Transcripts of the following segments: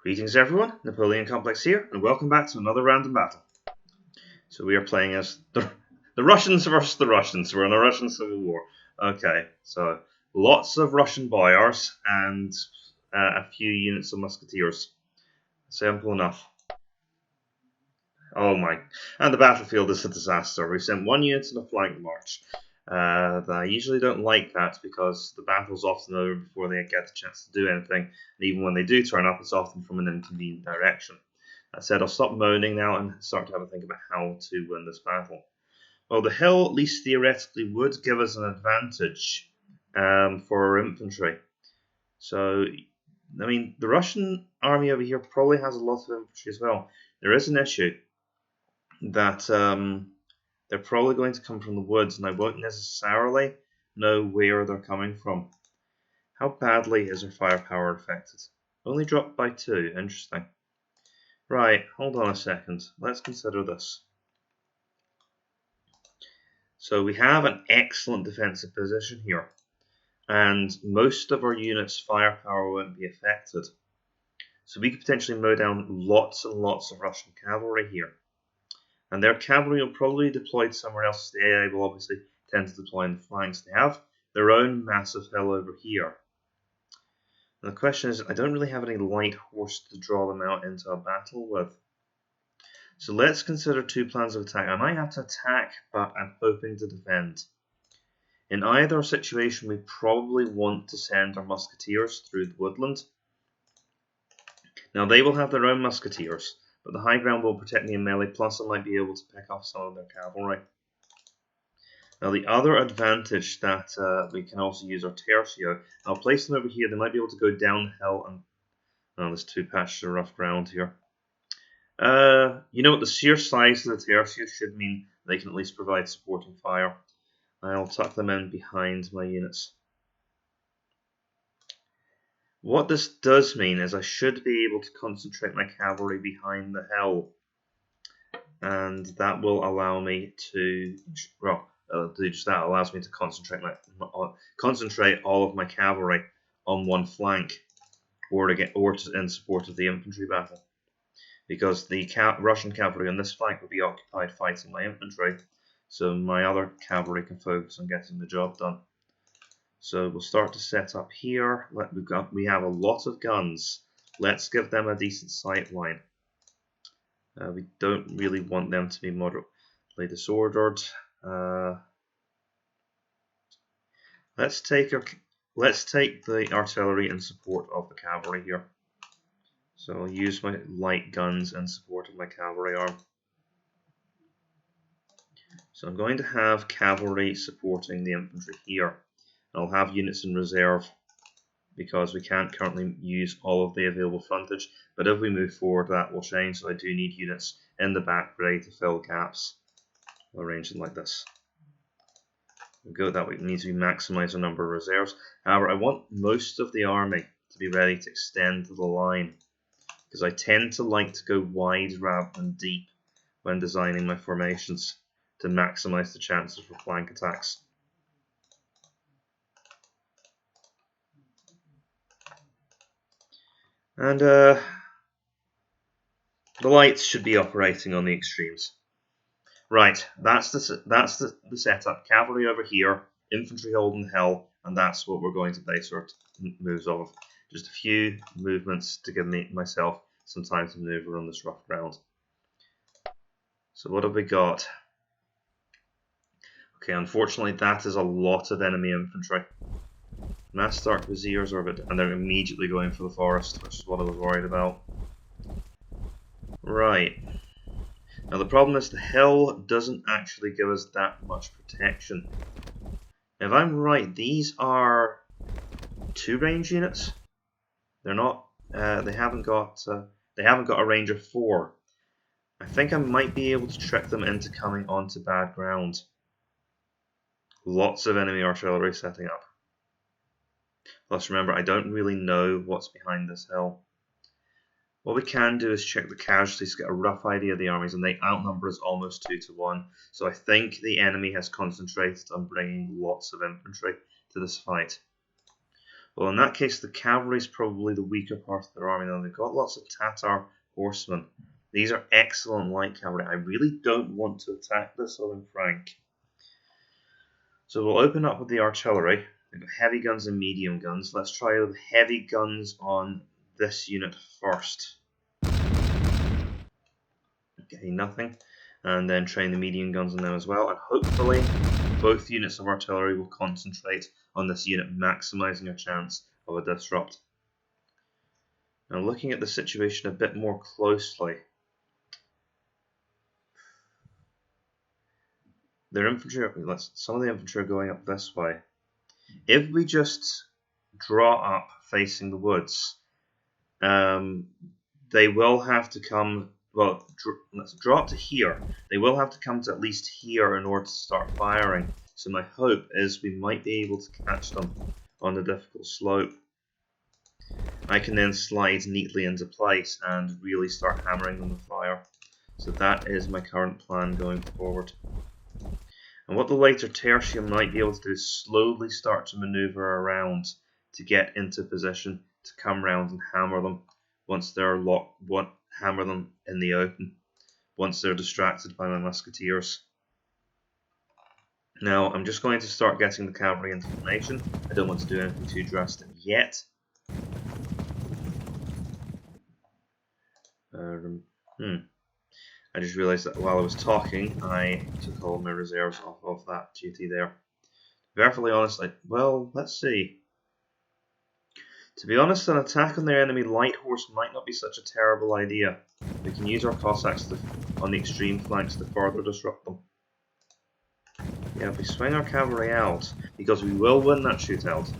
Greetings everyone, Napoleon Complex here, and welcome back to another random battle. So we are playing as the Russians versus the Russians. We're in a Russian civil war. Okay, so lots of Russian boyars and a few units of musketeers. Simple enough. Oh my, and the battlefield is a disaster. We sent one unit in a flank march. I usually don't like that because the battle's often over before they get a chance to do anything, and even when they do turn up, it's often from an inconvenient direction. That said, I'll stop moaning now and start to have a think about how to win this battle. Well, the hill, at least theoretically, would give us an advantage for our infantry. So, I mean, the Russian army over here probably has a lot of infantry as well. There is an issue that they're probably going to come from the woods, and I won't necessarily know where they're coming from. How badly is our firepower affected? Only dropped by 2. Interesting. Right, hold on a second. Let's consider this. So we have an excellent defensive position here, and most of our units' firepower won't be affected. So we could potentially mow down lots and lots of Russian cavalry here. And their cavalry will probably be deployed somewhere else. They will obviously tend to deploy in the flanks. They have their own massive hill over here. And the question is, I don't really have any light horse to draw them out into a battle with. So let's consider 2 plans of attack. I might have to attack, but I'm hoping to defend. In either situation, we probably want to send our musketeers through the woodland. Now they will have their own musketeers, but the high ground will protect me in melee, plus I might be able to pick off some of their cavalry. Now the other advantage that we can also use our tercio. I'll place them over here. They might be able to go down the hill and... Oh, there's 2 patches of rough ground here. You know what, the sheer size of the tercio should mean they can at least provide supporting fire. I'll tuck them in behind my units. What this does mean is I should be able to concentrate my cavalry behind the hill, and that will allow me to, well, just that allows me to concentrate all of my cavalry on one flank, or in support of the infantry battle, because the Russian cavalry on this flank will be occupied fighting my infantry, so my other cavalry can focus on getting the job done. So we'll start to set up here. We have a lot of guns. Let's give them a decent sight line. We don't really want them to be moderately disordered. Let's take the artillery in support of the cavalry here. So I'll use my light guns in support of my cavalry arm. So I'm going to have cavalry supporting the infantry here. I'll have units in reserve because we can't currently use all of the available frontage, but if we move forward that will change, so I do need units in the back ready to fill gaps. I'll arrange them like this. That we need to maximise our number of reserves. However, I want most of the army to be ready to extend the line, because I tend to like to go wide rather than deep when designing my formations to maximise the chances for flank attacks. And the lights should be operating on the extremes. Right, that's the setup. Cavalry over here, infantry holding the hill, and that's what we're going to base our moves off of. Just a few movements to give myself some time to maneuver on this rough ground. So what have we got? Okay, unfortunately that is a lot of enemy infantry. Mass Dark Viziers and they're immediately going for the forest, which is what I was worried about. Right. Now the problem is the hill doesn't actually give us that much protection. If I'm right, these are 2 range units. They're not. They haven't got a range of 4. I think I might be able to trick them into coming onto bad ground. Lots of enemy artillery setting up. Plus, remember, I don't really know what's behind this hill. What we can do is check the casualties, get a rough idea of the armies, and they outnumber us almost 2 to 1. So I think the enemy has concentrated on bringing lots of infantry to this fight. Well, in that case, the cavalry is probably the weaker part of their army. Now, they've got lots of Tatar horsemen. These are excellent light cavalry. I really don't want to attack this, I'll be frank. So we'll open up with the artillery. They've got heavy guns and medium guns. Let's try the heavy guns on this unit first. Okay, nothing. And then train the medium guns on them as well. And hopefully both units of artillery will concentrate on this unit, maximising our chance of a disrupt. Now looking at the situation a bit more closely. Their infantry, some of the infantry are going up this way. If we just draw up facing the woods, they will have to come, well, let's draw up to here. They will have to come to at least here in order to start firing. So my hope is we might be able to catch them on the difficult slope. I can then slide neatly into place and really start hammering them with fire. So that is my current plan going forward. And what the later tertia might be able to do is slowly start to maneuver around to get into position to come round and hammer them once they're hammer them in the open, once they're distracted by my musketeers. Now I'm just going to start getting the cavalry into formation. I don't want to do anything too drastic yet. I just realised that while I was talking, I took all my reserves off of that duty there. To be perfectly honest, well, let's see. To be honest, an attack on their enemy light horse might not be such a terrible idea. We can use our Cossacks on the extreme flanks to further disrupt them. Yeah, if we swing our cavalry out, because we will win that shootout.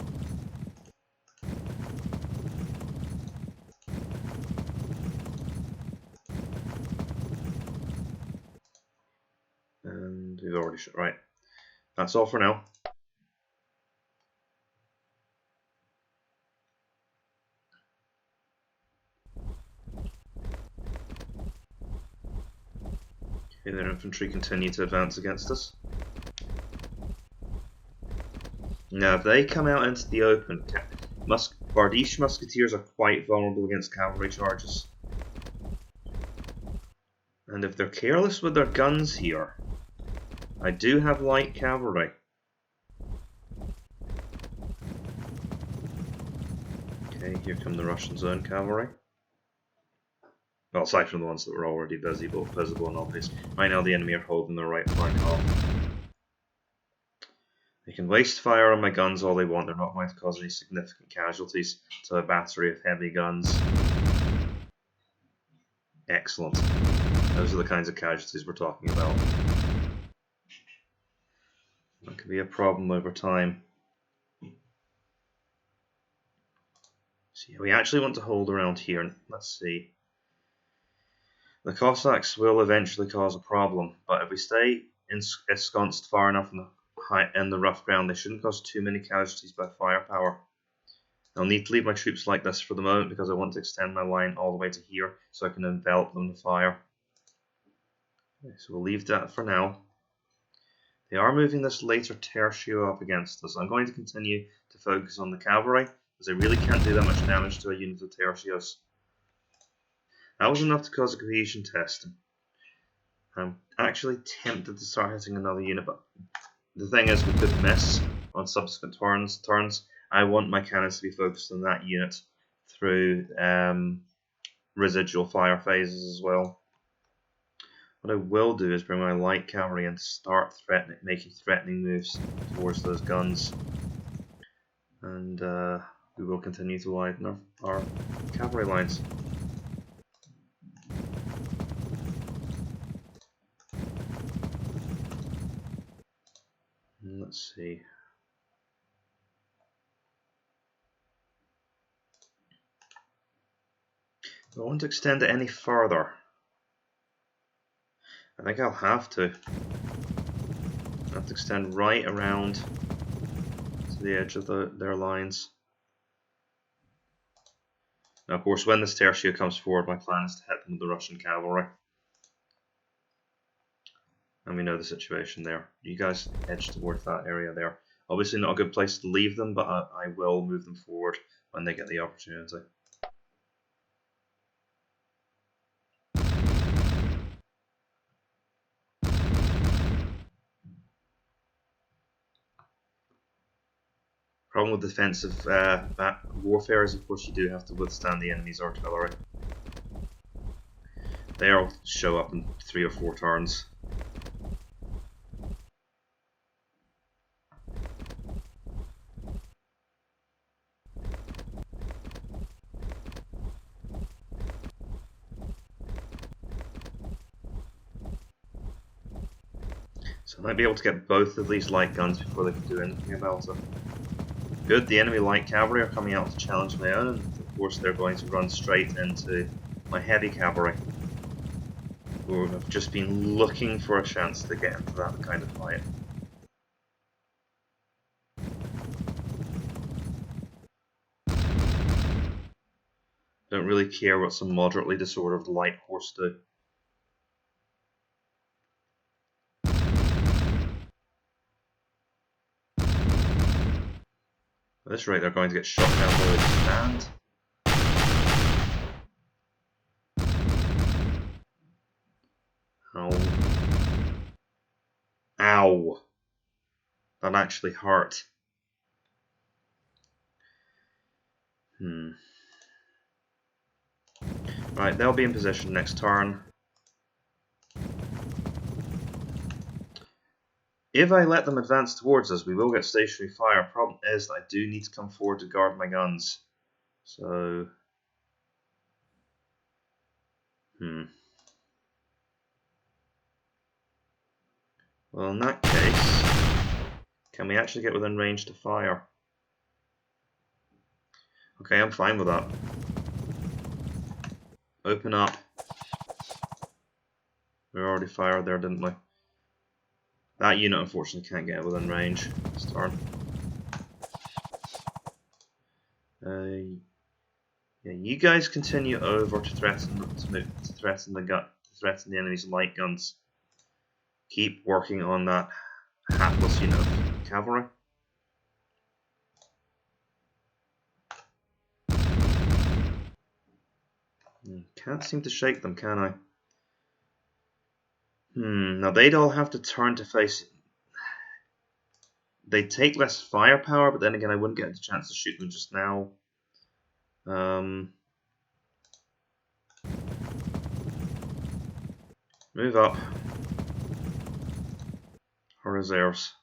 And we've already shot, right. That's all for now. Okay, their infantry continue to advance against us. Now, if they come out into the open, Bardiche musketeers are quite vulnerable against cavalry charges. And if they're careless with their guns here, I do have light cavalry. Okay, here come the Russian zone cavalry. Well, aside from the ones that were already visible and obvious. Right now the enemy are holding their right flank off. They can waste fire on my guns all they want, they're not going to cause any significant casualties to a battery of heavy guns. Excellent. Those are the kinds of casualties we're talking about. That could be a problem over time. So yeah, we actually want to hold around here. Let's see. The Cossacks will eventually cause a problem, but if we stay ensconced far enough in the rough ground, they shouldn't cause too many casualties by firepower. I'll need to leave my troops like this for the moment because I want to extend my line all the way to here so I can envelop them with fire. Okay, so we'll leave that for now. They are moving this later tertio up against us. I'm going to continue to focus on the cavalry because I really can't do that much damage to a unit of tertios. That was enough to cause a cohesion test. I'm actually tempted to start hitting another unit, but the thing is we could miss on subsequent turns. I want my cannons to be focused on that unit through residual fire phases as well. What I will do is bring my light cavalry in to start making threatening moves towards those guns. And we will continue to widen our cavalry lines. Let's see. Do I want to extend it any further? I think I'll have to. I'll have to extend right around to the edge of their lines. Now, of course, when this tertia comes forward, my plan is to hit them with the Russian cavalry. And we know the situation there. You guys edge towards that area there. Obviously not a good place to leave them, but I will move them forward when they get the opportunity. Problem with defensive warfare is, of course, you do have to withstand the enemy's artillery. They'll show up in 3 or 4 turns. So I might be able to get both of these light guns before they can do anything about it. Good, the enemy light cavalry are coming out to challenge my own, and of course they're going to run straight into my heavy cavalry, who have just been looking for a chance to get into that kind of fight. Don't really care what some moderately disordered light horse do. At this rate, they're going to get shot down by the stand. Ow. Ow. That actually hurt. Right, they'll be in position next turn. If I let them advance towards us, we will get stationary fire. Problem is that I do need to come forward to guard my guns. So... Well, in that case, can we actually get within range to fire? Okay, I'm fine with that. Open up. We already fired there, didn't we? That unit unfortunately can't get within range this turn. Yeah, you guys continue over to threaten the enemy's light guns. Keep working on that hapless unit of cavalry. Can't seem to shake them, can I? Now they'd all have to turn to face... They take less firepower, but then again I wouldn't get the chance to shoot them just now. Move up. Our reserves.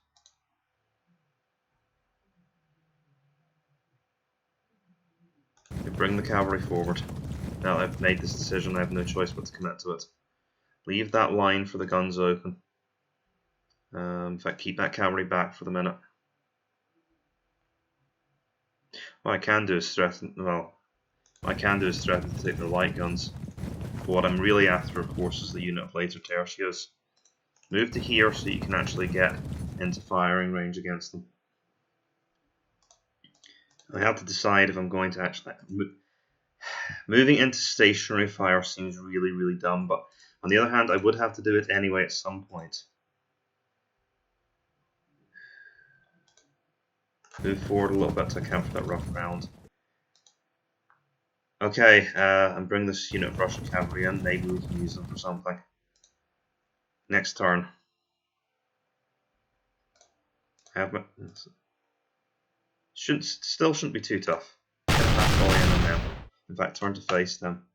We bring the cavalry forward. Now I've made this decision, I have no choice but to commit to it. Leave that line for the guns open. In fact, keep that cavalry back for the minute. What I can do is threaten. Well, what I can do is threaten to take their light guns. But what I'm really after, of course, is the unit of laser tertios. Move to here so you can actually get into firing range against them. I have to decide if I'm going to actually... Moving into stationary fire seems really, really dumb, but on the other hand, I would have to do it anyway at some point. Move forward a little bit to account for that rough ground. Okay, and bring this unit of Russian cavalry in. Maybe we can use them for something. Next turn. Still shouldn't be too tough. Get that volley in them now. In fact, turn to face them.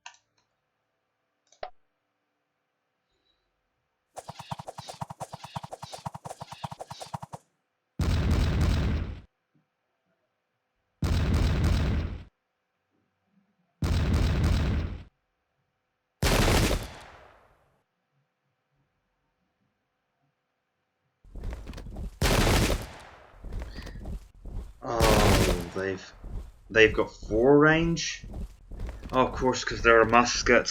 Oh, they've got 4 range. Oh, of course, because they're a musket.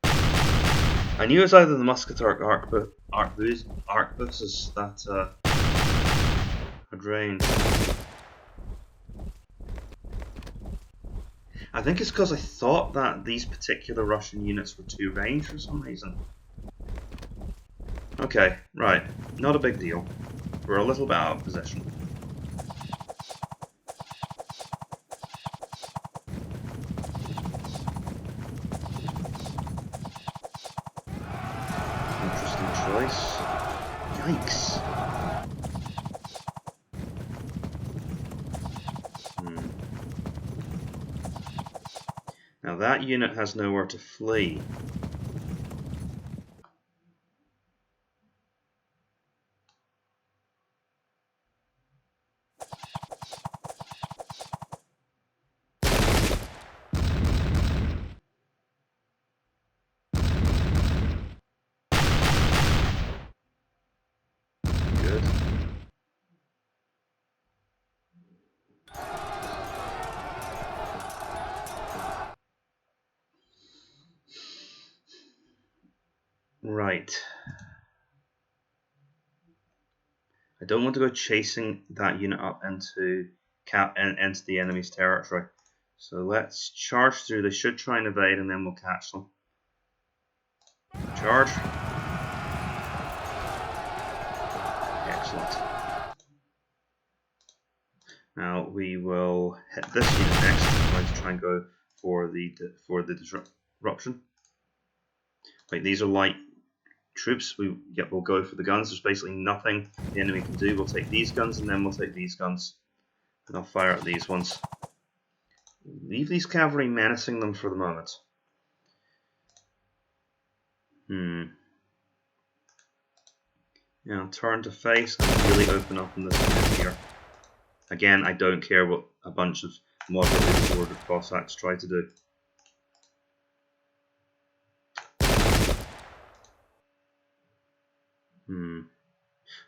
I knew it was either the musket or arquebuses that had range. I think it's because I thought that these particular Russian units were 2 range for some reason. Okay, right. Not a big deal. We're a little bit out of position. choice. Yikes. Now that unit has nowhere to flee. Good. Right. I don't want to go chasing that unit up into the enemy's territory. So let's charge through. They should try and evade, and then we'll catch them. Charge. Excellent. Now we will hit this unit next. I'm going to try and go for the disruption. Right, these are light troops. We'll go for the guns. There's basically nothing the enemy can do. We'll take these guns, and then we'll take these guns, and I'll fire at these ones. Leave these cavalry menacing them for the moment. Yeah, turn to face and really open up in this unit here. Again, I don't care what a bunch of moderately disordered Cossacks try to do.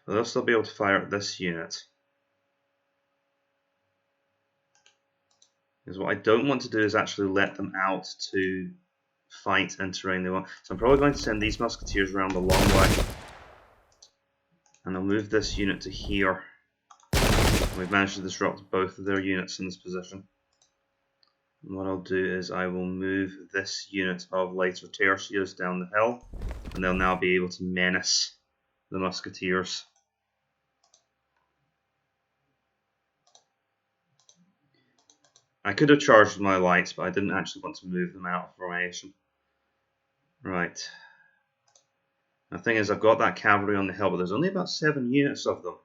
Well, they'll still be able to fire at this unit. Because what I don't want to do is actually let them out to fight in terrain they want. So I'm probably going to send these musketeers around the long way. And I'll move this unit to here. We've managed to disrupt both of their units in this position. And what I'll do is I will move this unit of later tercios down the hill, and they'll now be able to menace the musketeers. I could have charged with my lights, but I didn't actually want to move them out of formation. Right. The thing is, I've got that cavalry on the hill, but there's only about 7 units of them.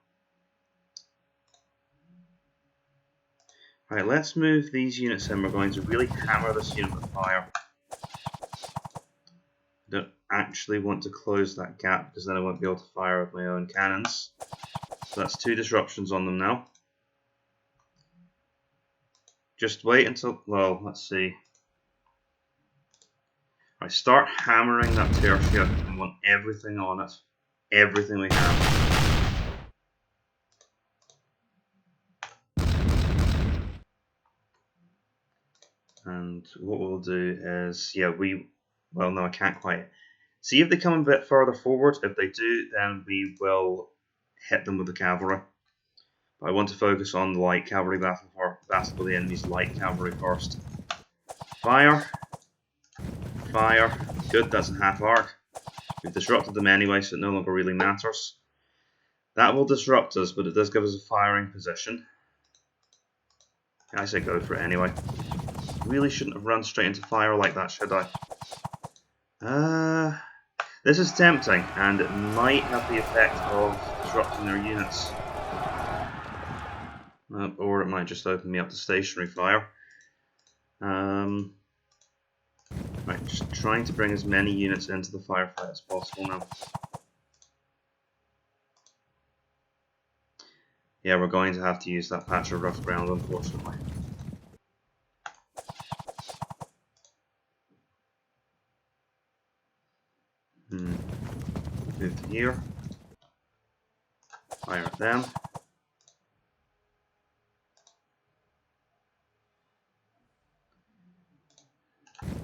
Right, let's move these units in. We're going to really hammer this unit with fire. I don't actually want to close that gap because then I won't be able to fire with my own cannons. So that's 2 disruptions on them now. Just wait until, well, let's see. I start hammering that tertia. I want everything on it. Everything we have. And what we'll do is, yeah, well, no, I can't quite. See if they come a bit further forward. If they do, then we will hit them with the cavalry. But I want to focus on the light cavalry battle with the enemy's light cavalry first. Fire. Fire. Good, that's a half arc. We've disrupted them anyway, so it no longer really matters. That will disrupt us, but it does give us a firing position. I say go for it anyway. Really shouldn't have run straight into fire like that, should I? This is tempting, and it might have the effect of disrupting their units. Or it might just open me up to stationary fire. Right, just trying to bring as many units into the firefight as possible now. Yeah, we're going to have to use that patch of rough ground, unfortunately. Move to here. Fire at them.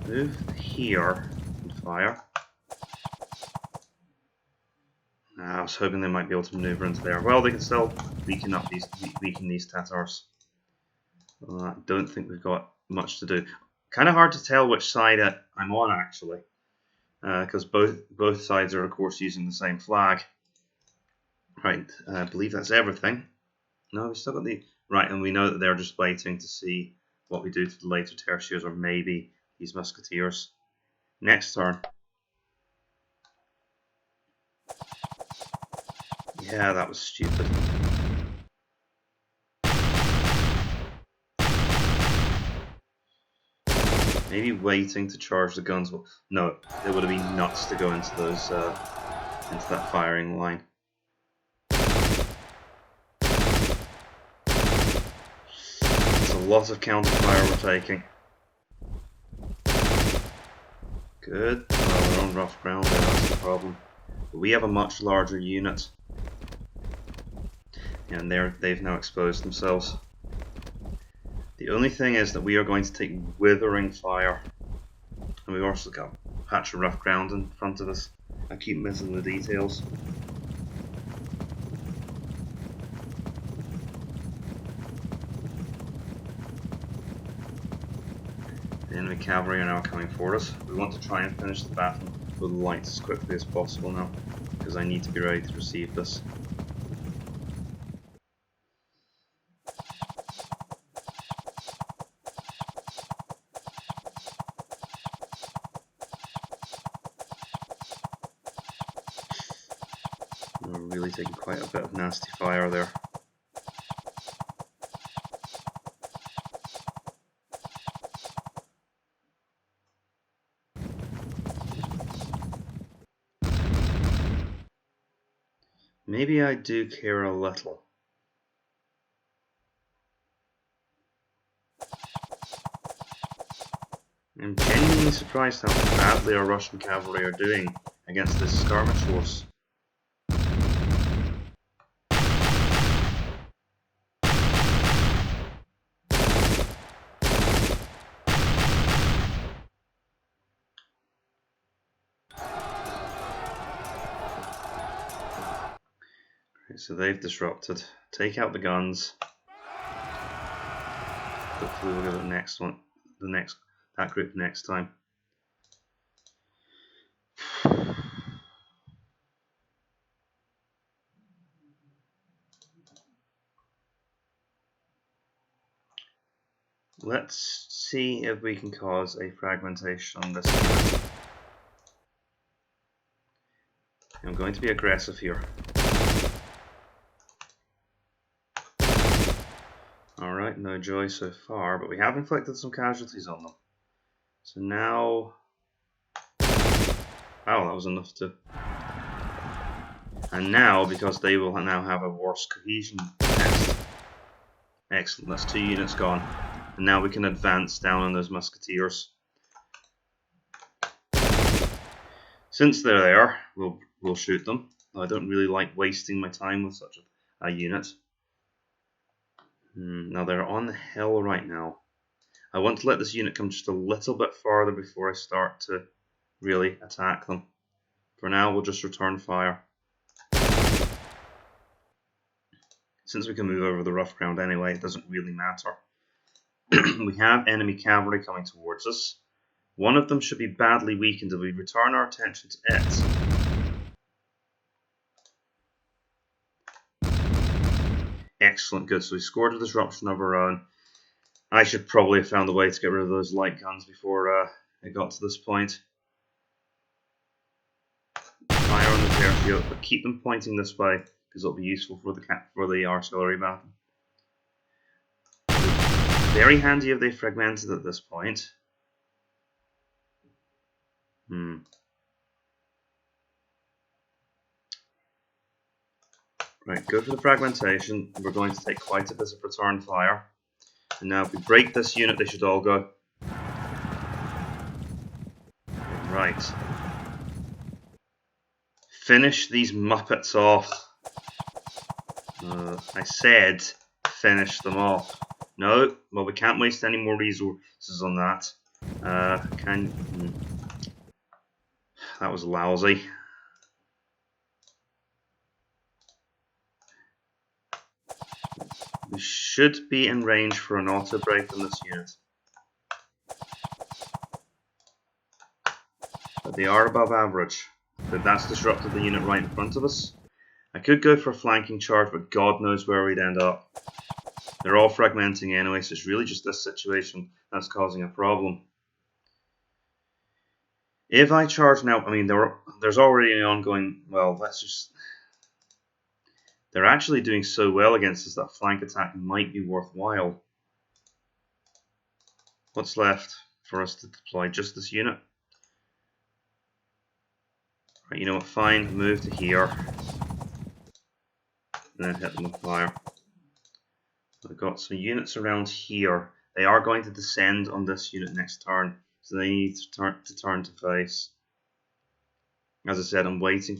Move here and fire. I was hoping they might be able to maneuver into there. Well, they can still weaken these Tatars. I don't think we've got much to do. Kind of hard to tell which side I'm on actually, because both sides are of course using the same flag. Right, I believe that's everything. No, we still got the right, and we know that they're just waiting to see what we do to the later tertios, or maybe these musketeers. Next turn. Yeah, that was stupid. Maybe waiting to charge the guns. Well, no, it would have been nuts to go into those into that firing line. It's a lot of counter fire we're taking. Good. Well, we're on rough ground there, that's the problem. But we have a much larger unit. And they've now exposed themselves. The only thing is that we are going to take withering fire. And we've also got a patch of rough ground in front of us. I keep missing the details. The enemy cavalry are now coming for us. We want to try and finish the battle with light as quickly as possible now, because I need to be ready to receive this. We're really taking quite a bit of nasty fire there. Maybe I do care a little. I'm genuinely surprised how badly our Russian cavalry are doing against this skirmish force. Okay, so they've disrupted. Take out the guns. Hopefully we'll get the next one, that group next time. Let's see if we can cause a fragmentation on this unit. I'm going to be aggressive here. Alright, no joy so far, but we have inflicted some casualties on them. So now... Oh, that was enough to... And now, because they will now have a worse cohesion test. Excellent, that's 2 units gone. And now we can advance down on those musketeers. Since they're there, we'll shoot them. I don't really like wasting my time with such a unit. Now they're on the hill right now. I want to let this unit come just a little bit farther before I start to really attack them. For now, we'll just return fire. Since we can move over the rough ground anyway, it doesn't really matter. We have enemy cavalry coming towards us. One of them should be badly weakened if we return our attention to it. Excellent, good. So we scored a disruption of our own. I should probably have found a way to get rid of those light guns before it got to this point. Fire on the airfield, but keep them pointing this way because it'll be useful for the artillery battle. Very handy if they fragmented at this point. Right, go for the fragmentation. We're going to take quite a bit of return fire. And now if we break this unit, they should all go. Right. Finish these Muppets off. I said finish them off. No, well we can't waste any more resources on that. That was lousy. We should be in range for an auto break on this unit. But they are above average. But that's disrupted the unit right in front of us. I could go for a flanking charge, but God knows where we'd end up. They're all fragmenting anyway, so it's really just this situation that's causing a problem. If I charge now, I mean, there's already an ongoing, well, let's just... They're actually doing so well against us that flank attack might be worthwhile. What's left for us to deploy? Just this unit? Right, you know what, fine, move to here. And then hit them with fire. I've got some units around here. They are going to descend on this unit next turn, so they need to turn to face. As I said, I'm waiting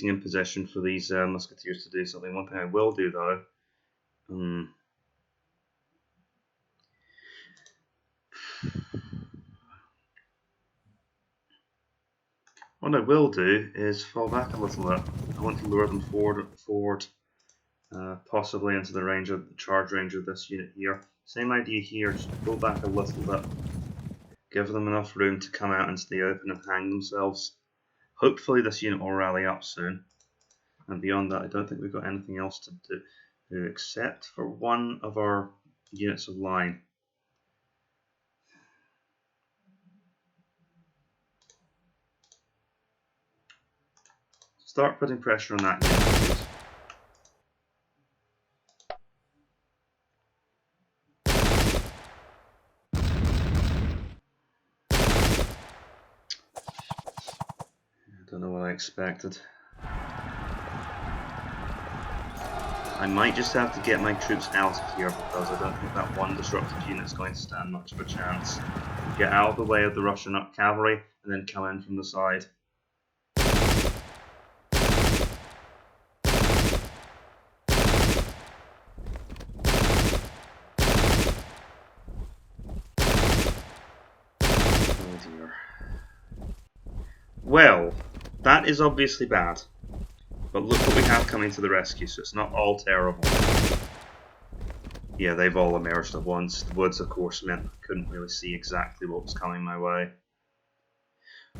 in position for these musketeers to do something. One thing I will do though, what I will do is fall back a little bit. I want to lure them forward, possibly into the charge range of this unit here. Same idea here. Just pull back a little bit, give them enough room to come out into the open and hang themselves. Hopefully this unit will rally up soon. And beyond that, I don't think we've got anything else to do except for one of our units of line. Start putting pressure on that unit. I don't know what I expected. I might just have to get my troops out of here because I don't think that one disrupted unit is going to stand much of a chance. Get out of the way of the Russian cavalry and then come in from the side. Oh dear. Well, that is obviously bad. But look what we have coming to the rescue, so it's not all terrible. Yeah, they've all emerged at once. The woods, of course, meant I couldn't really see exactly what was coming my way.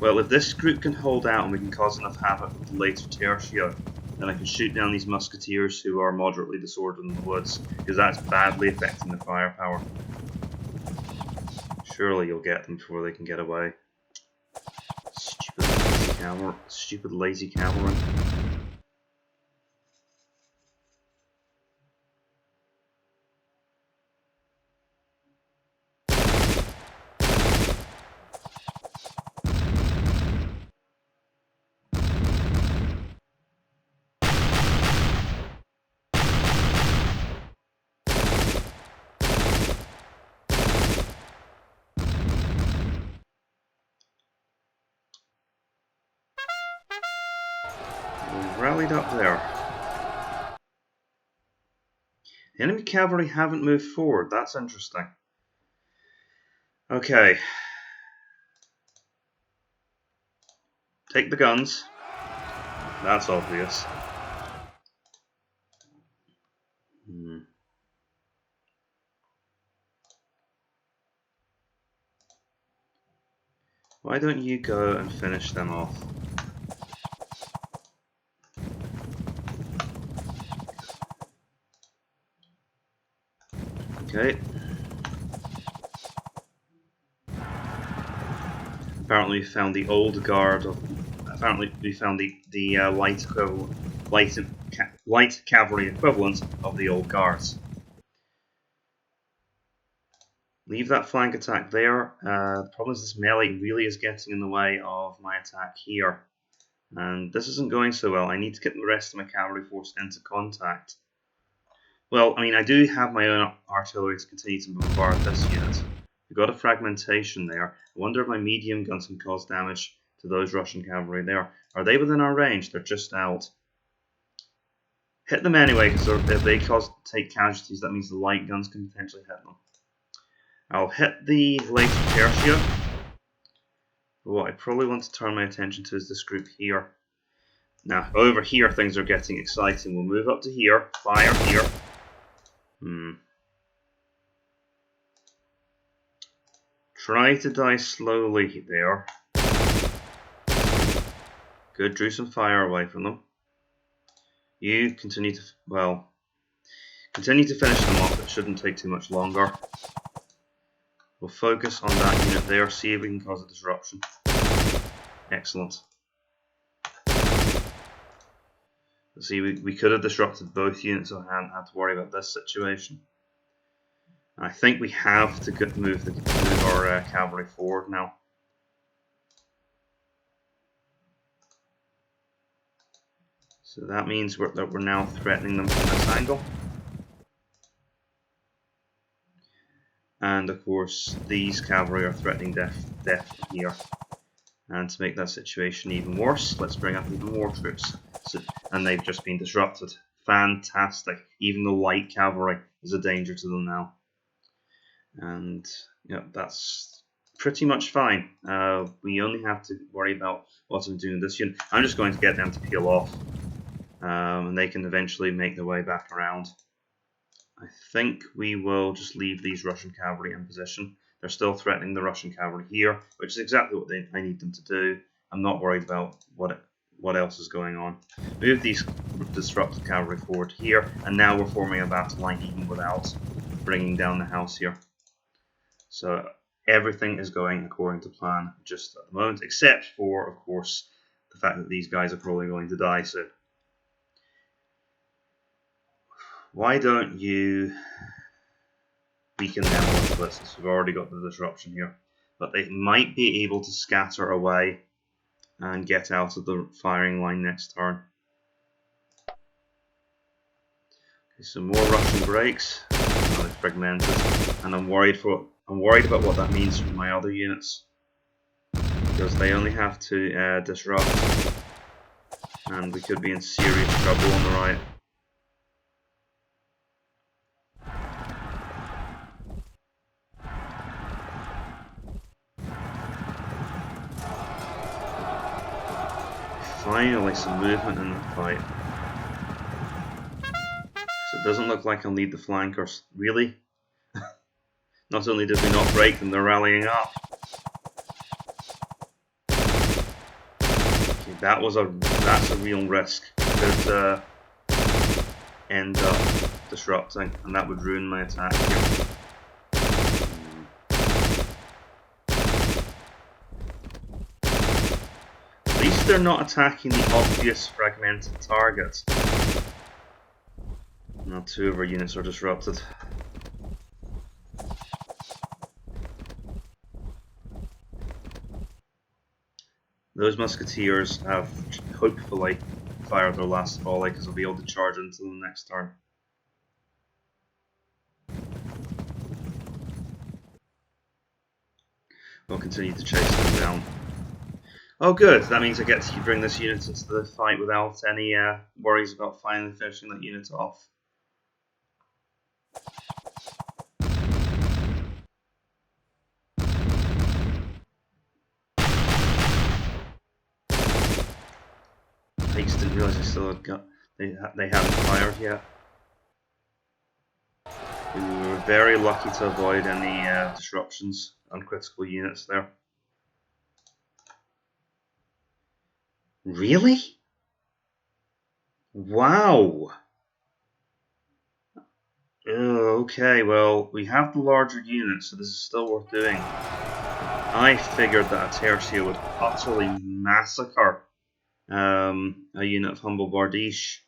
Well, if this group can hold out and we can cause enough havoc with the later tertia, then I can shoot down these musketeers who are moderately disordered in the woods, because that's badly affecting the firepower. Surely you'll get them before they can get away. Stupid lazy cavalry. Rallied up there. The enemy cavalry haven't moved forward. That's interesting. Okay. Take the guns. That's obvious. Why don't you go and finish them off? Okay. Apparently we found the old guard of. Apparently we found the light cavalry equivalent of the old guards. Leave that flank attack there. The problem is this melee really is getting in the way of my attack here. And this isn't going so well. I need to get the rest of my cavalry force into contact. Well, I mean, I do have my own artillery to continue to bombard this unit. We've got a fragmentation there. I wonder if my medium guns can cause damage to those Russian cavalry there. Are they within our range? They're just out. Hit them anyway, because if they take casualties, that means the light guns can potentially hit them. I'll hit the later tertia. But what I probably want to turn my attention to is this group here. Now, over here things are getting exciting. We'll move up to here, fire here. Try to die slowly there. Good, drew some fire away from them. You continue to, continue to finish them off. It shouldn't take too much longer. We'll focus on that unit there, see if we can cause a disruption. Excellent. See, we could have disrupted both units, so I hadn't had to worry about this situation. I think we have to move our cavalry forward now. So that means that we're now threatening them from this angle. And of course, these cavalry are threatening death here. And to make that situation even worse, let's bring up even more troops. And they've just been disrupted. Fantastic. Even the light cavalry is a danger to them now. And yeah, that's pretty much fine. We only have to worry about what I'm doing this unit. I'm just going to get them to peel off. And they can eventually make their way back around. I think we will just leave these Russian cavalry in position. They're still threatening the Russian cavalry here, which is exactly what I need them to do. I'm not worried about what else is going on. Move these disrupted cavalry forward here, and now we're forming a battle line even without bringing down the house here. So everything is going according to plan just at the moment, except for, of course, the fact that these guys are probably going to die soon. Why don't you weaken them a little bit, since we've already got the disruption here. But they might be able to scatter away and get out of the firing line next turn. Okay, some more Russian breaks. Now they're fragmented, and I'm worried about what that means for my other units, because they only have to disrupt, and we could be in serious trouble on the right. Finally, some movement in the fight. So it doesn't look like I'll need the flankers. Really? Not only did we not break them, they're rallying up. Okay, that's a real risk. Could end up disrupting, and that would ruin my attack here. At least they're not attacking the obvious fragmented targets. Now 2 of our units are disrupted. Those musketeers have hopefully fired their last volley, because I'll be able to charge into them next turn. We'll continue to chase them down. Oh good, that means I get to bring this unit into the fight without any worries about finally finishing that unit off. I just didn't realise they hadn't fired yet. We were very lucky to avoid any disruptions on critical units there. Really? Wow. Okay, well, we have the larger unit, so this is still worth doing. I figured that a Tertia would utterly massacre a unit of Humble Bardiche.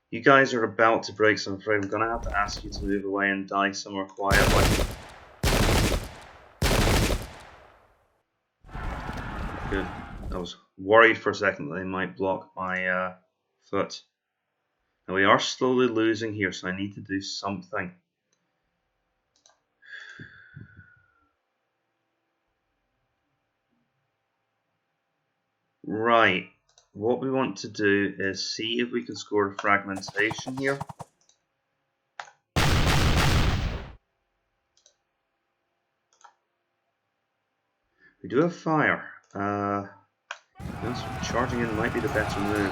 You guys are about to break, so I'm afraid I'm going to have to ask you to move away and die somewhere quietly. Good. I was worried for a second that they might block my foot. Now we are slowly losing here, so I need to do something. Right. What we want to do is see if we can score a fragmentation here. We do have fire. Charging in might be the better move.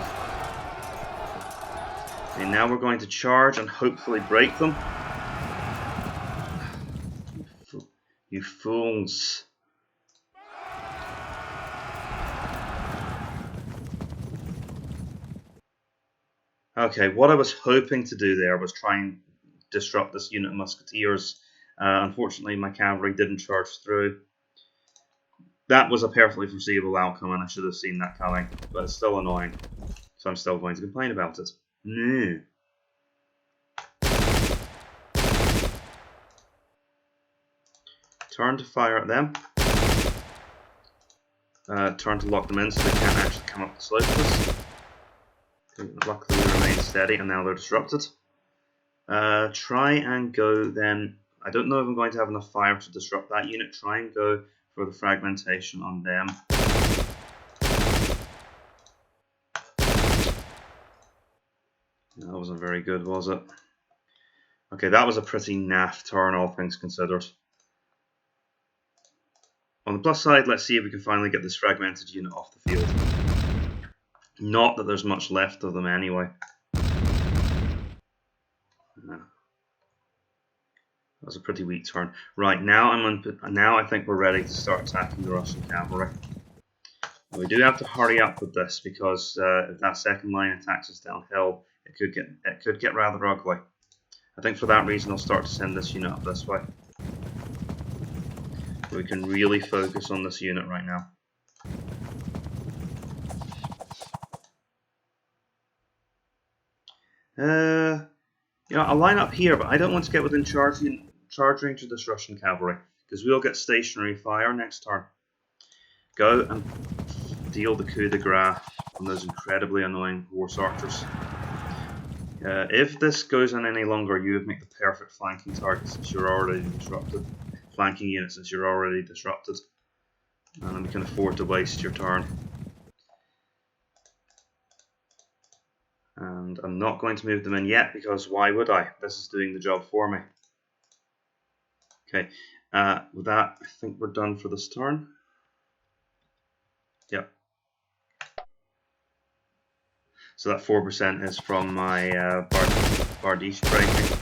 Okay, now we're going to charge and hopefully break them. You fools. Okay, what I was hoping to do there was try and disrupt this unit of musketeers. Unfortunately, my cavalry didn't charge through. That was a perfectly foreseeable outcome, and I should have seen that coming, but it's still annoying. So I'm still going to complain about it. No. Turn to fire at them. Turn to lock them in so they can't actually come up the slope with us. Luckily they remain steady and now they're disrupted. Try and go then. I don't know if I'm going to have enough fire to disrupt that unit. Try and go for the fragmentation on them. That wasn't very good, was it? Okay, that was a pretty naff turn, all things considered. On the plus side, let's see if we can finally get this fragmented unit off the field. Not that there's much left of them anyway. No. That was a pretty weak turn. Right, now I think we're ready to start attacking the Russian cavalry. We do have to hurry up with this because if that second line attacks us downhill, it could get rather ugly. I think for that reason I'll start to send this unit up this way. We can really focus on this unit right now. I'll line up here, but I don't want to get within charge range of this Russian cavalry because we'll get stationary fire next turn. Go and deal the coup de grace on those incredibly annoying horse archers. If this goes on any longer, you would make the perfect flanking target since you're already disrupted. Flanking unit since you're already disrupted. And we can afford to waste your turn. And I'm not going to move them in yet because why would I? This is doing the job for me. Okay, with that, I think we're done for this turn. Yep. So that 4% is from my Bardiche breaking.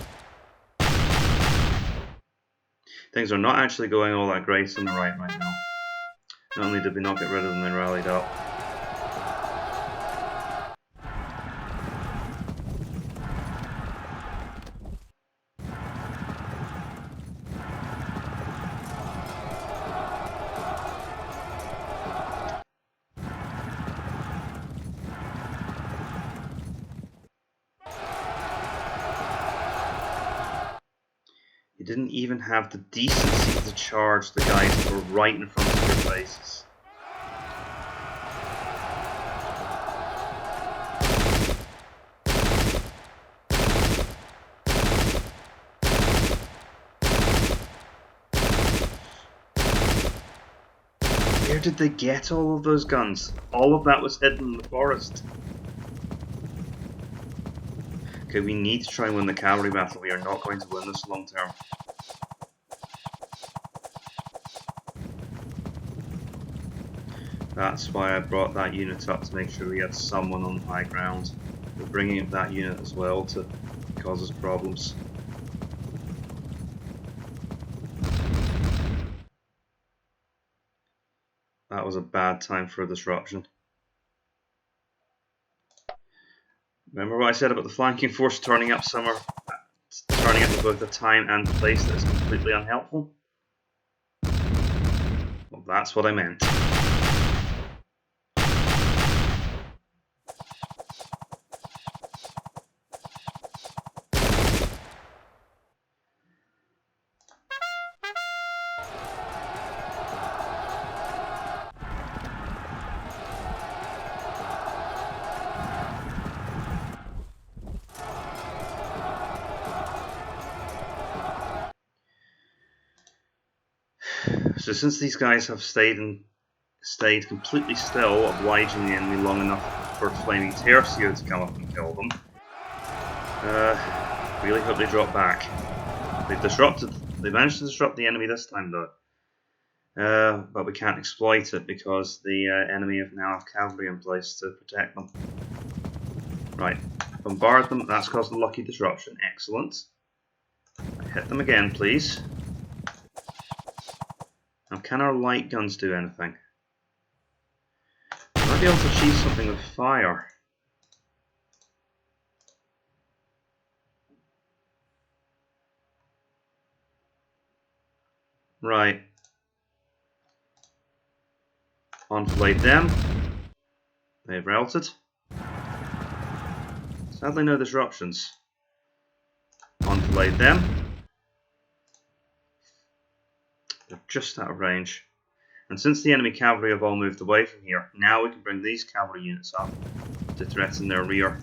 Things are not actually going all that great on the right now. Not only did we not get rid of them, they rallied up. You didn't even have the decency to charge the guys who were right in front of your faces. Where did they get all of those guns? All of that was hidden in the forest. Okay, we need to try and win the cavalry battle. We are not going to win this long term. That's why I brought that unit up, to make sure we had someone on high ground. We're bringing up that unit as well to cause us problems. That was a bad time for a disruption. Remember what I said about the flanking force turning up at both a time and place that is completely unhelpful? Well, that's what I meant. So since these guys have stayed completely still, obliging the enemy long enough for Flaming Tercio to come up and kill them, really hope they drop back. They managed to disrupt the enemy this time though. But we can't exploit it because the enemy now have cavalry in place to protect them. Right, bombard them, that's caused a lucky disruption, excellent. Hit them again please. Now, can our light guns do anything? We might be able to achieve something with fire. Right. Enfilade them. They've routed. Sadly, no disruptions. Enfilade them. They're just out of range. And since the enemy cavalry have all moved away from here, now we can bring these cavalry units up to threaten their rear.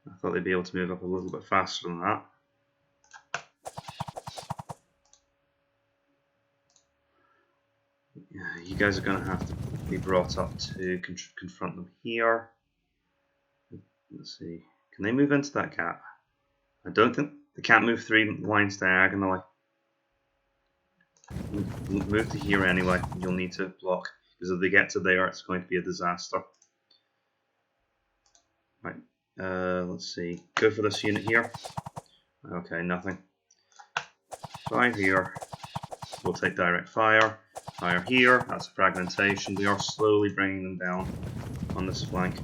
I thought they'd be able to move up a little bit faster than that. You guys are going to have to be brought up to confront them here. Let's see. Can they move into that gap? I don't think they can't move 3 lines diagonally. Move to here anyway. You'll need to block because if they get to there, it's going to be a disaster. Right. Let's see. Go for this unit here. Okay, nothing. 5 here. We'll take direct fire. Fire here. That's a fragmentation. We are slowly bringing them down on this flank.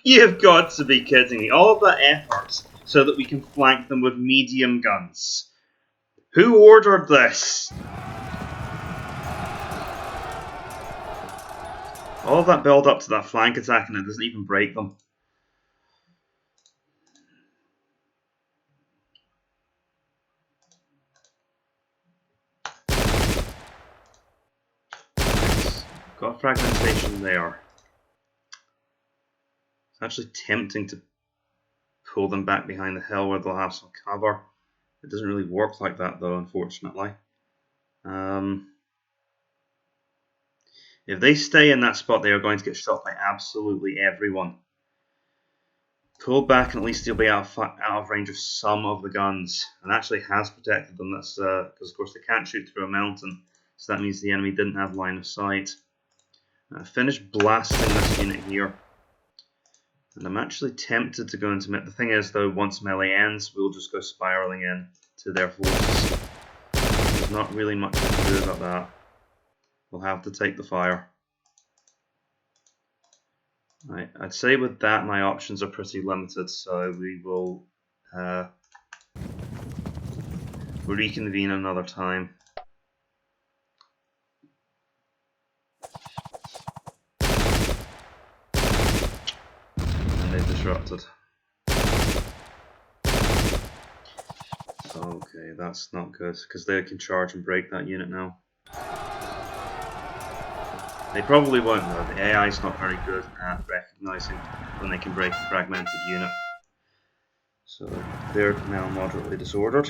You've got to be kidding me. All of that effort so that we can flank them with medium guns. Who ordered this? All of that build up to that flank attack and it doesn't even break them. Got fragmentation there. It's actually tempting to pull them back behind the hill where they'll have some cover. It doesn't really work like that though, unfortunately. If they stay in that spot, they are going to get shot by absolutely everyone. Pull back and at least you'll be out of range of some of the guns. And actually has protected them. That's because of course they can't shoot through a mountain. So that means the enemy didn't have line of sight. Finish blasting this unit here. And I'm actually tempted to go into melee. The thing is though, once melee ends, we'll just go spiraling in to their forces. There's not really much we can do about that. We'll have to take the fire. Right, I'd say with that my options are pretty limited, so we will reconvene another time. And they've disrupted. Okay, that's not good, because they can charge and break that unit now. They probably won't though, the AI is not very good at recognizing when they can break a fragmented unit. So they're now moderately disordered.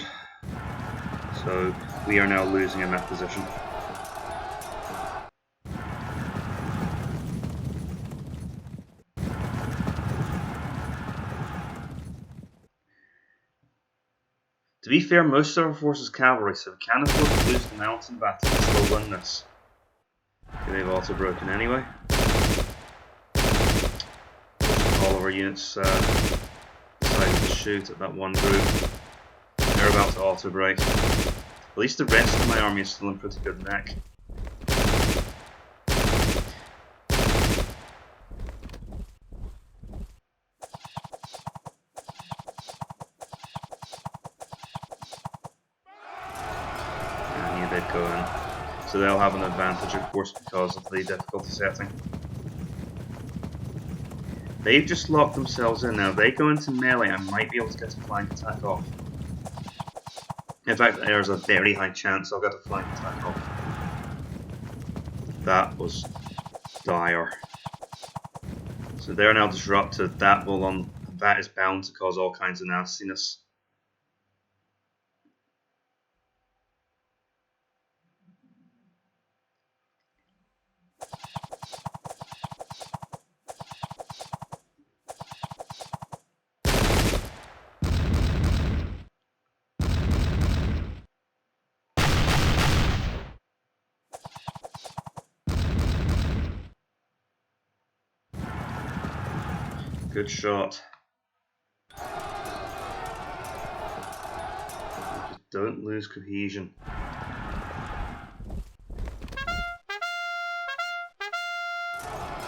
So we are now losing in that position. To be fair, most of our force is cavalry, so we can afford to lose the mountain battle and still win this. Okay, they've also broken anyway. All of our units decided to shoot at that one group. They're about to auto break. At least the rest of my army is still in pretty good nick. And here they'd go in. So they'll have an advantage, of course, because of the difficulty setting. They've just locked themselves in now. They go into melee and might be able to get a flank attack off. In fact, there's a very high chance I'll get a flank attack off. That was dire. So they're now disrupted. That is bound to cause all kinds of nastiness. Good shot. Just don't lose cohesion.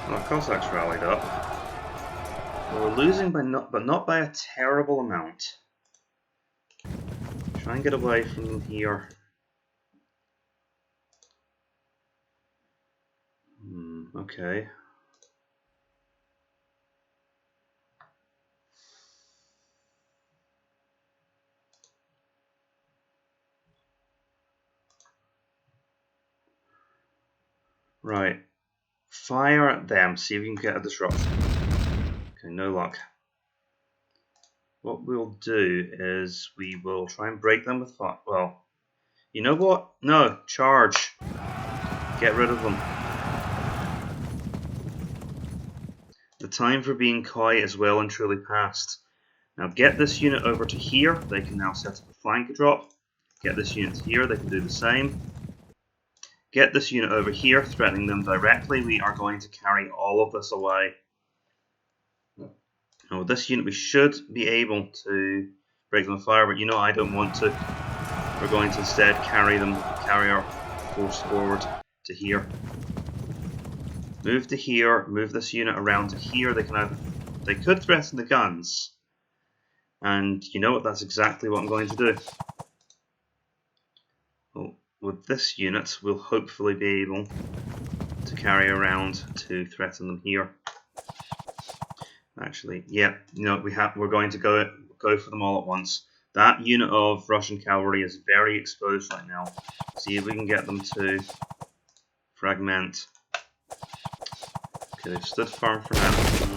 Well, Cossacks rallied up. Well, we're losing by but not by a terrible amount. Try Try and get away from them here. Okay. Right. Fire at them, see if we can get a disruption. Okay, no luck. What we'll do is we will try and break them with fire. Well, you know what? No, charge. Get rid of them. The time for being coy is well and truly past. Now get this unit over to here. They can now set up a flank drop. Get this unit to here. They can do the same. Get this unit over here, threatening them directly. We are going to carry all of this away. Now with this unit we should be able to break them with fire, but you know I don't want to. We're going to instead carry our force forward to here. Move to here, move this unit around to here. They could threaten the guns. And you know what, that's exactly what I'm going to do. Well, with this unit, we'll hopefully be able to carry around to threaten them here. Actually, yeah, you know, we're going to go for them all at once. That unit of Russian cavalry is very exposed right now. See if we can get them to fragment. Okay, they've stood firm for now.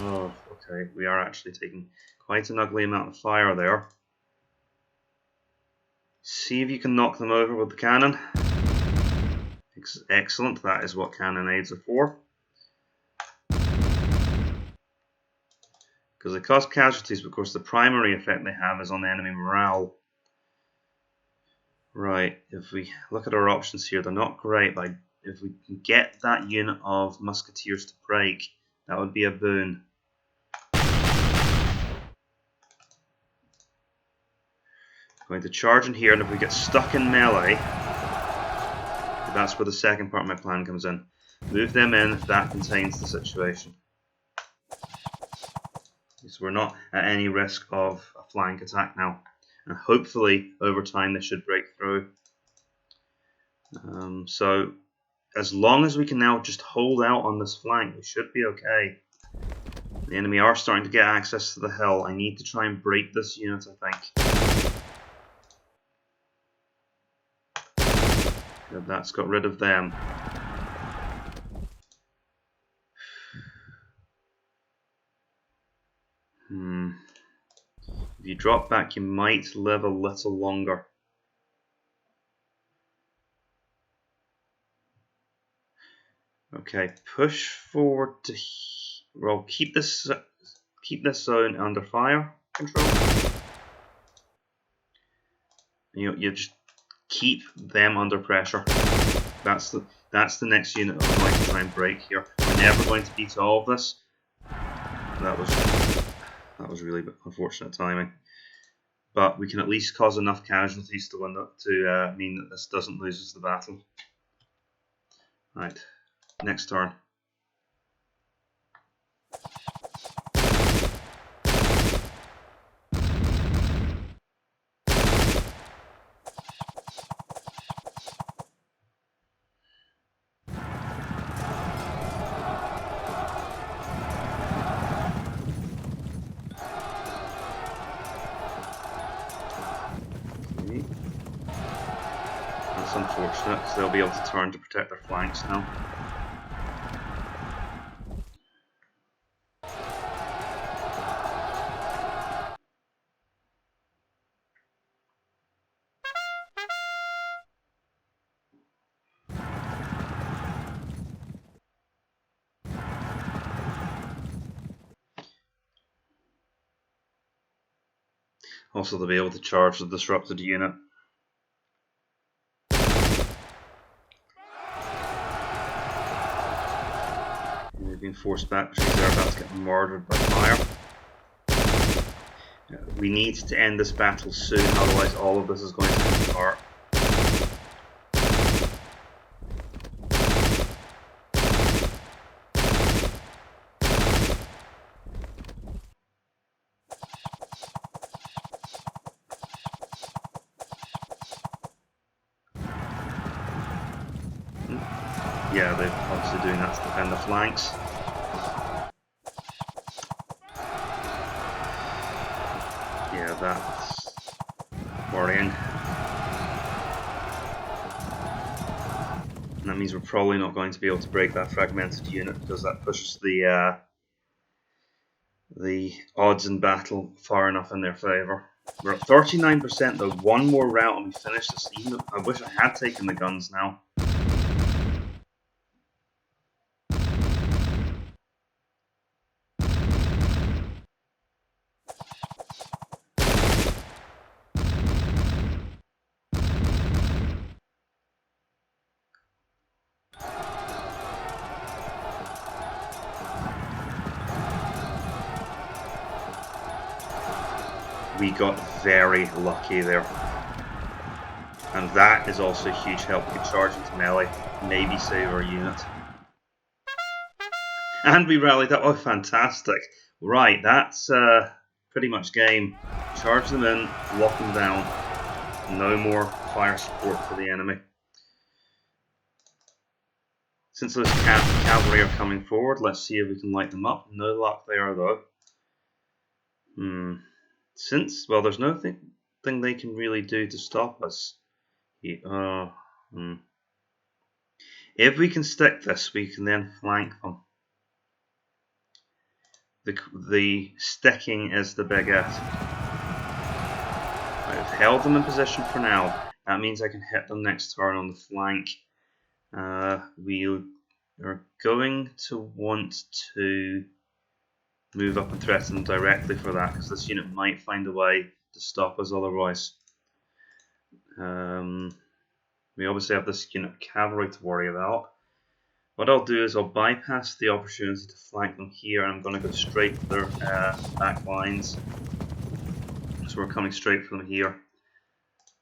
Oh, okay, we are actually taking quite an ugly amount of fire there. See if you can knock them over with the cannon. Excellent, that is what cannonades are for. Because they cause casualties, but of course the primary effect they have is on enemy morale. Right, if we look at our options here, they're not great, but if we can get that unit of musketeers to break, that would be a boon. Going to charge in here, and if we get stuck in melee, that's where the second part of my plan comes in. Move them in, that contains the situation. So we're not at any risk of a flank attack now. And hopefully, over time, they should break through. So, as long as we can now just hold out on this flank, we should be okay. The enemy are starting to get access to the hill. I need to try and break this unit, I think. Good, that's got rid of them. If you drop back, you might live a little longer. Okay, push forward to. Well, keep this zone under fire control. You just keep them under pressure. That's the next unit I'm going to try and break here. We're never going to beat all of this. That was really unfortunate timing. But we can at least cause enough casualties to mean that this doesn't lose us the battle. Right, next turn. That's unfortunate, because they'll be able to turn to protect their flanks now. Also, they'll be able to charge the disrupted unit. They've been forced back, which means they're about to get murdered by fire. We need to end this battle soon, otherwise all of this is going to come apart. Yeah, they're obviously doing that to defend the flanks. Yeah, that's worrying. And that means we're probably not going to be able to break that fragmented unit, because that pushes the odds in battle far enough in their favour. We're at 39% though. One more route and we finish this. Even I wish I had taken the guns now. We got very lucky there. And that is also a huge help. We can charge into melee, maybe save our unit. And we rallied up. Oh, fantastic. Right, that's pretty much game. Charge them in, lock them down. No more fire support for the enemy. Since those cavalry are coming forward, let's see if we can light them up. No luck there, though. Since, well, there's nothing they can really do to stop us. If we can stick this, we can then flank them. The sticking is the big if. I've held them in position for now. That means I can hit them next turn on the flank. We are going to want to move up and threaten them directly for that, because this unit might find a way to stop us otherwise. We obviously have this unit of cavalry to worry about. What I'll do is I'll bypass the opportunity to flank them here, and I'm going to go straight for their back lines. So we're coming straight for them here.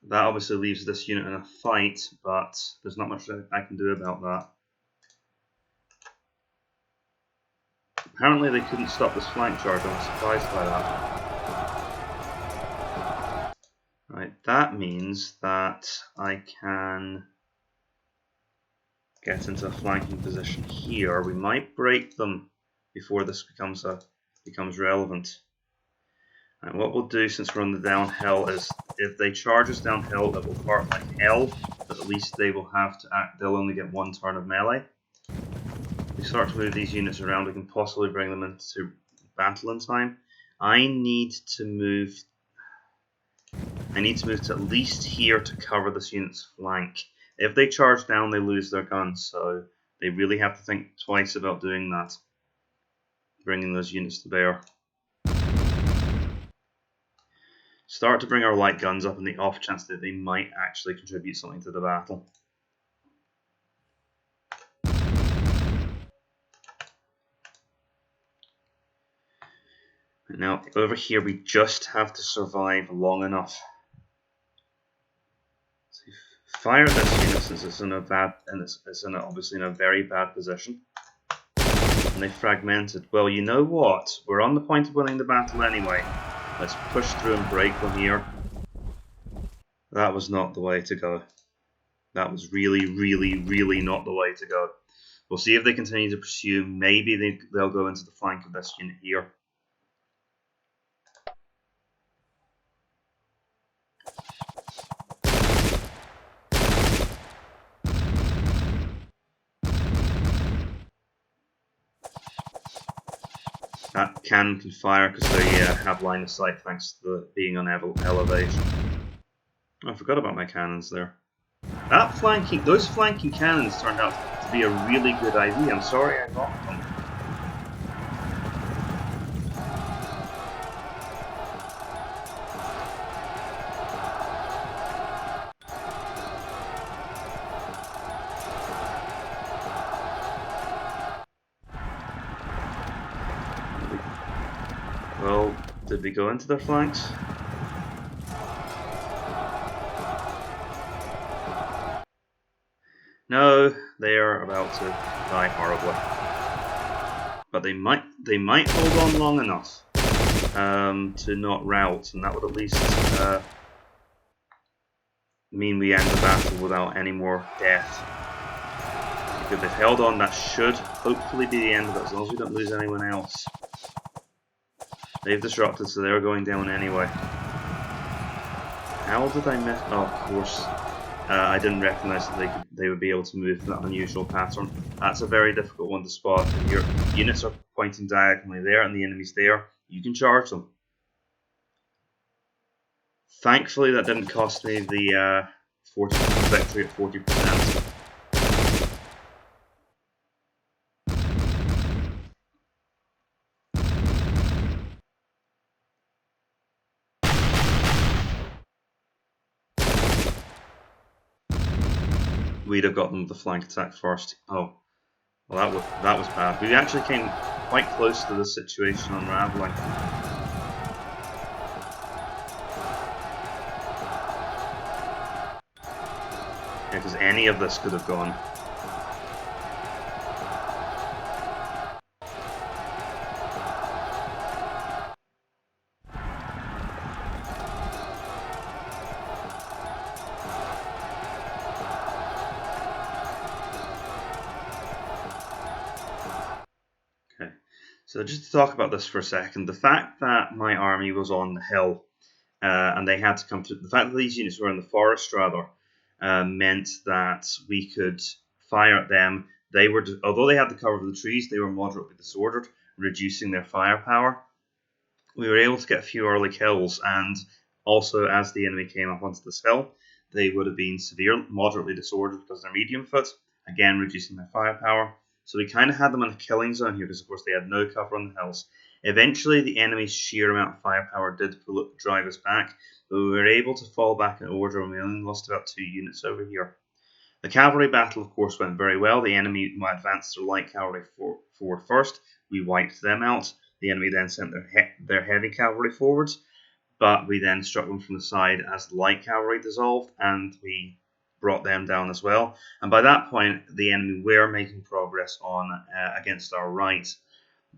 That obviously leaves this unit in a fight, but there's not much I can do about that. Apparently they couldn't stop this flank charge. I was surprised by that. Right, that means that I can get into a flanking position here. We might break them before this becomes relevant. And what we'll do, since we're on the downhill, is if they charge us downhill, it will hurt like hell, but at least they will have to act. They'll only get one turn of melee. If we start to move these units around, we can possibly bring them into battle in time. I need to move to at least here to cover this unit's flank. If they charge down, they lose their guns, so they really have to think twice about doing that, bringing those units to bear. Start to bring our light guns up in the off chance that they might actually contribute something to the battle. Now over here we just have to survive long enough. So fire this unit since it's in a obviously in a very bad position. And they fragmented. Well, you know what? We're on the point of winning the battle anyway. Let's push through and break them here. That was not the way to go. That was really, really, really not the way to go. We'll see if they continue to pursue. Maybe they'll go into the flank of this unit here. That cannon can fire because they have line of sight thanks to being on elevation. I forgot about my cannons there. Those flanking cannons turned out to be a really good idea. I'm sorry I locked them. Well, did we go into their flanks? No, they are about to die horribly. But they might hold on long enough to not rout, and that would at least mean we end the battle without any more death. Good, they've held on. That should hopefully be the end of it, as long as we don't lose anyone else. They've disrupted, so they're going down anyway. How did I miss? Oh, of course. I didn't recognise that they would be able to move that unusual pattern. That's a very difficult one to spot. If your units are pointing diagonally there and the enemy's there, you can charge them. Thankfully, that didn't cost me the 40 victory at 40%. We'd have got them the flank attack first. Oh, well, that was bad. We actually came quite close to this situation unraveling. Yeah, because any of this could have gone. Okay, so just to talk about this for a second, the fact that my army was on the hill and they had to come through, the fact that these units were in the forest rather, meant that we could fire at them. They were, although they had the cover of the trees, they were moderately disordered, reducing their firepower. We were able to get a few early kills, and also as the enemy came up onto this hill, they would have been moderately disordered because they're medium foot, again reducing their firepower. So we kind of had them in a killing zone here because, of course, they had no cover on the hills. Eventually, the enemy's sheer amount of firepower did drive us back, but we were able to fall back in order, and we only lost about 2 units over here. The cavalry battle, of course, went very well. The enemy advanced their light cavalry forward first. We wiped them out. The enemy then sent their heavy cavalry forwards, but we then struck them from the side as the light cavalry dissolved, and we brought them down as well. And by that point, the enemy were making progress on against our right.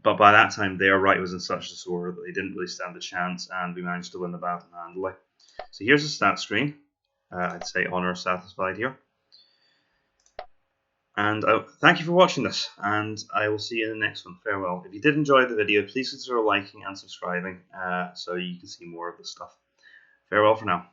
But by that time, their right was in such disorder that they didn't really stand a chance, and we managed to win the battle handily. So here's the stat screen. I'd say honor satisfied here. And thank you for watching this, and I will see you in the next one. Farewell. If you did enjoy the video, please consider liking and subscribing so you can see more of this stuff. Farewell for now.